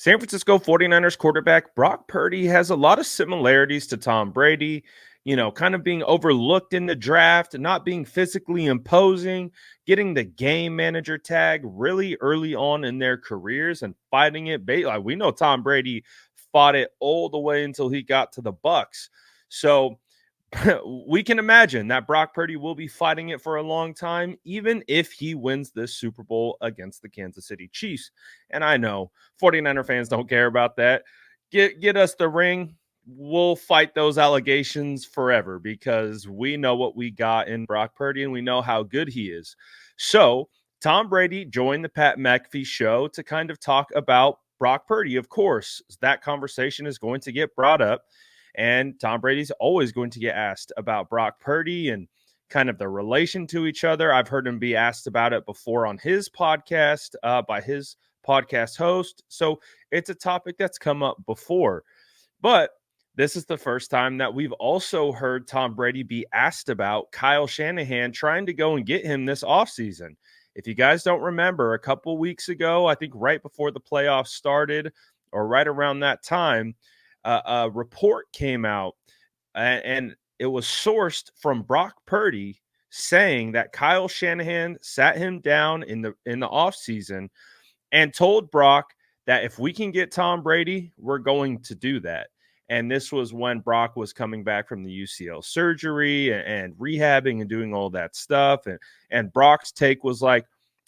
San Francisco 49ers quarterback Brock Purdy has a lot of similarities to Tom Brady, kind of being overlooked in the draft, not being physically imposing, getting the game manager tag really early on in their careers and fighting it. Like we know Tom Brady fought it all the way until he got to the Bucks. So we can imagine that Brock Purdy will be fighting it for a long time, even if he wins this Super Bowl against the Kansas City Chiefs. And I know 49er fans don't care about that. Get us the ring. We'll fight those allegations forever because we know what we got in Brock Purdy and we know how good he is. So Tom Brady joined the Pat McAfee show to kind of talk about Brock Purdy. Of course, that conversation is going to get brought up. And Tom Brady's always going to get asked about Brock Purdy and kind of the relation to each other. I've heard him be asked about it before on his podcast by his podcast host. So it's a topic that's come up before. But this is the first time that we've also heard Tom Brady be asked about Kyle Shanahan trying to go and get him this offseason. If you guys don't remember, a couple weeks ago, I think right before the playoffs started or right around that time, a report came out and it was sourced from Brock Purdy saying that Kyle Shanahan sat him down in the offseason and told Brock that if we can get Tom Brady, we're going to do that. And this was when Brock was coming back from the UCL surgery and rehabbing and doing all that stuff. And Brock's take was like,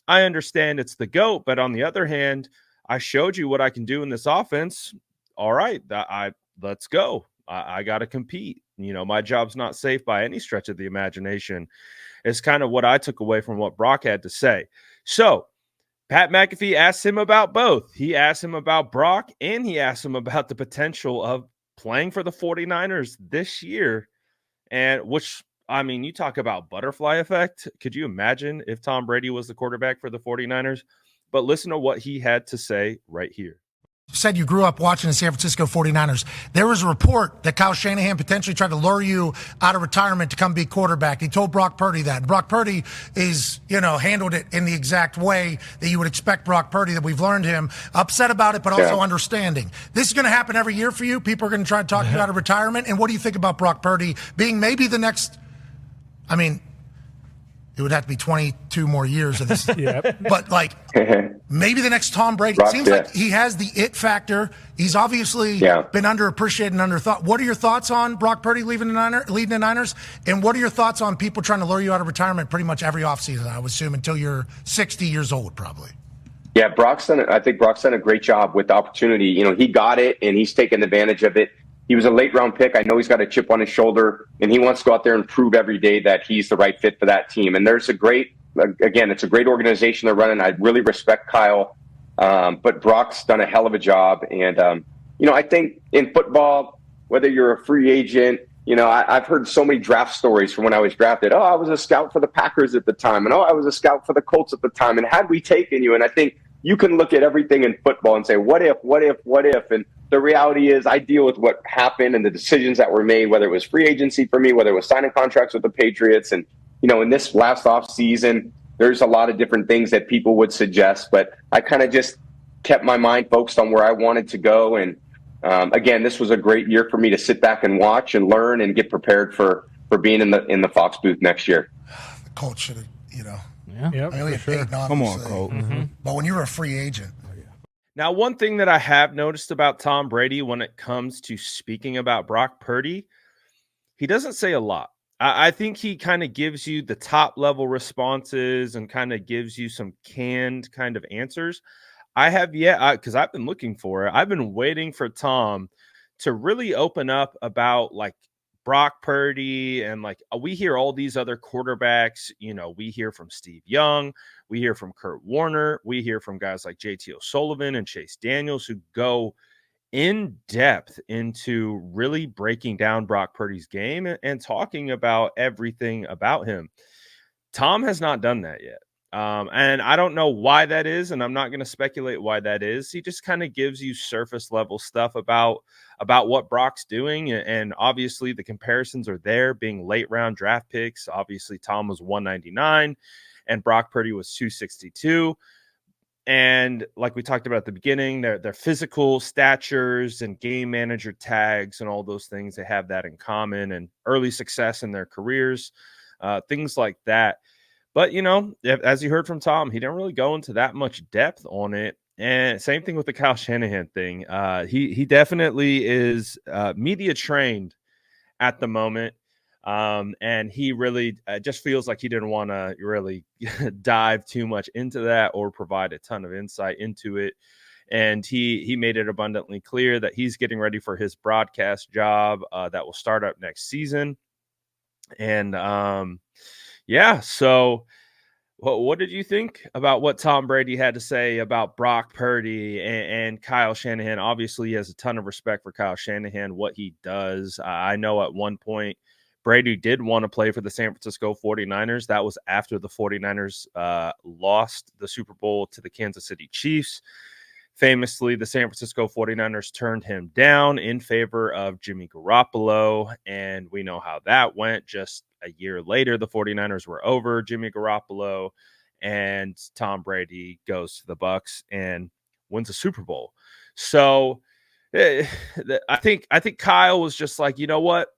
I understand it's the GOAT, but on the other hand, I showed you what I can do in this offense. All right, let's go. I got to compete. My job's not safe by any stretch of the imagination. It's kind of what I took away from what Brock had to say. So Pat McAfee asked him about both. He asked him about Brock, and he asked him about the potential of playing for the 49ers this year. And which, I mean, you talk about butterfly effect. Could you imagine if Tom Brady was the quarterback for the 49ers? But listen to what he had to say right here. Said you grew up watching the San Francisco 49ers. There was a report that Kyle Shanahan potentially tried to lure you out of retirement to come be quarterback. He told Brock Purdy that. Brock Purdy is, handled it in the exact way that you would expect Brock Purdy, that we've learned him. Upset about it, but also understanding. This is going to happen every year for you. People are going to try to talk you out of retirement. And what do you think about Brock Purdy being maybe the next, it would have to be 22 more years of this. Yep. But, maybe the next Tom Brady. It seems like he has the it factor. He's obviously been underappreciated and underthought. What are your thoughts on Brock Purdy leading the Niners? And what are your thoughts on people trying to lure you out of retirement pretty much every offseason, I would assume, until you're 60 years old, probably? Yeah, I think Brock's done a great job with the opportunity. He got it, and he's taken advantage of it. He was a late-round pick. I know he's got a chip on his shoulder, and he wants to go out there and prove every day that he's the right fit for that team. And there's it's a great organization they're running. I really respect Kyle, but Brock's done a hell of a job. And, I think in football, whether you're a free agent, I've heard so many draft stories from when I was drafted. Oh, I was a scout for the Packers at the time. And, I was a scout for the Colts at the time. And had we taken you? And I think you can look at everything in football and say, what if? And the reality is I deal with what happened and the decisions that were made, whether it was free agency for me, whether it was signing contracts with the Patriots. And, in this last off season, there's a lot of different things that people would suggest, but I kind of just kept my mind focused on where I wanted to go. And again, this was a great year for me to sit back and watch and learn and get prepared for being in the Fox booth next year. The Colts should have, Yeah, I only sure. Come on, Colt. Mm-hmm. But when you're a free agent. Now, one thing that I have noticed about Tom Brady when it comes to speaking about Brock Purdy, he doesn't say a lot. I think he kind of gives you the top level responses and kind of gives you some canned kind of answers. I have because I've been looking for it. I've been waiting for Tom to really open up about Brock Purdy and we hear all these other quarterbacks. We hear from Steve Young, we hear from Kurt Warner, we hear from guys like JT O'Sullivan and Chase Daniels who go in depth into really breaking down Brock Purdy's game and talking about everything about him. Tom has not done that yet. And I don't know why that is, and I'm not going to speculate why that is. He just kind of gives you surface level stuff about what Brock's doing, and obviously the comparisons are there, being late round draft picks. Obviously, Tom was 199, and Brock Purdy was 262. And like we talked about at the beginning, their physical statures and game manager tags and all those things, they have that in common, and early success in their careers, things like that. But, as you heard from Tom, he didn't really go into that much depth on it. And same thing with the Kyle Shanahan thing. He definitely is media trained at the moment. And he really just feels like he didn't want to really dive too much into that or provide a ton of insight into it. And he made it abundantly clear that he's getting ready for his broadcast job that will start up next season. And yeah, so what did you think about what Tom Brady had to say about Brock Purdy and Kyle Shanahan? Obviously, he has a ton of respect for Kyle Shanahan, what he does. I know at one point, Brady did want to play for the San Francisco 49ers. That was after the 49ers lost the Super Bowl to the Kansas City Chiefs. Famously, the San Francisco 49ers turned him down in favor of Jimmy Garoppolo, and we know how that went. Just a year later, the 49ers were over Jimmy Garoppolo, and Tom Brady goes to the Bucs and wins a Super Bowl. So I think Kyle was just like, you know what?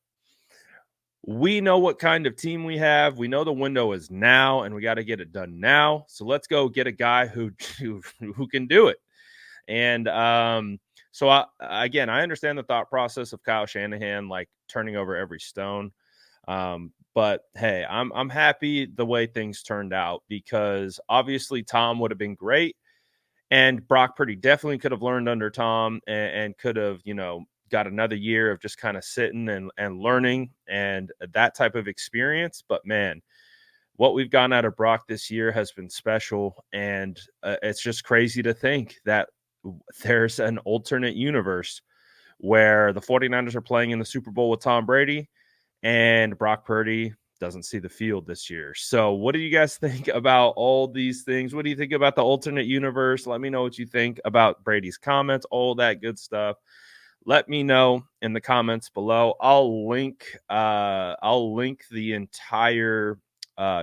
We know what kind of team we have. We know the window is now, and we got to get it done now. So let's go get a guy who can do it. And so I understand the thought process of Kyle Shanahan, like turning over every stone. But hey, I'm happy the way things turned out, because obviously Tom would have been great, and Brock Purdy definitely could have learned under Tom and could have, got another year of just kind of sitting and learning and that type of experience. But man, what we've gotten out of Brock this year has been special, and it's just crazy to think that there's an alternate universe where the 49ers are playing in the Super Bowl with Tom Brady and Brock Purdy doesn't see the field this year. So what do you guys think about all these things? What do you think about the alternate universe? Let me know what you think about Brady's comments, all that good stuff. Let me know in the comments below. I'll link the entire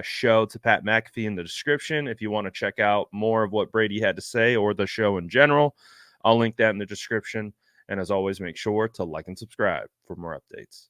show to Pat McAfee in the description if you want to check out more of what Brady had to say, or the show in general. I'll link that in the description. And as always, make sure to like and subscribe for more updates.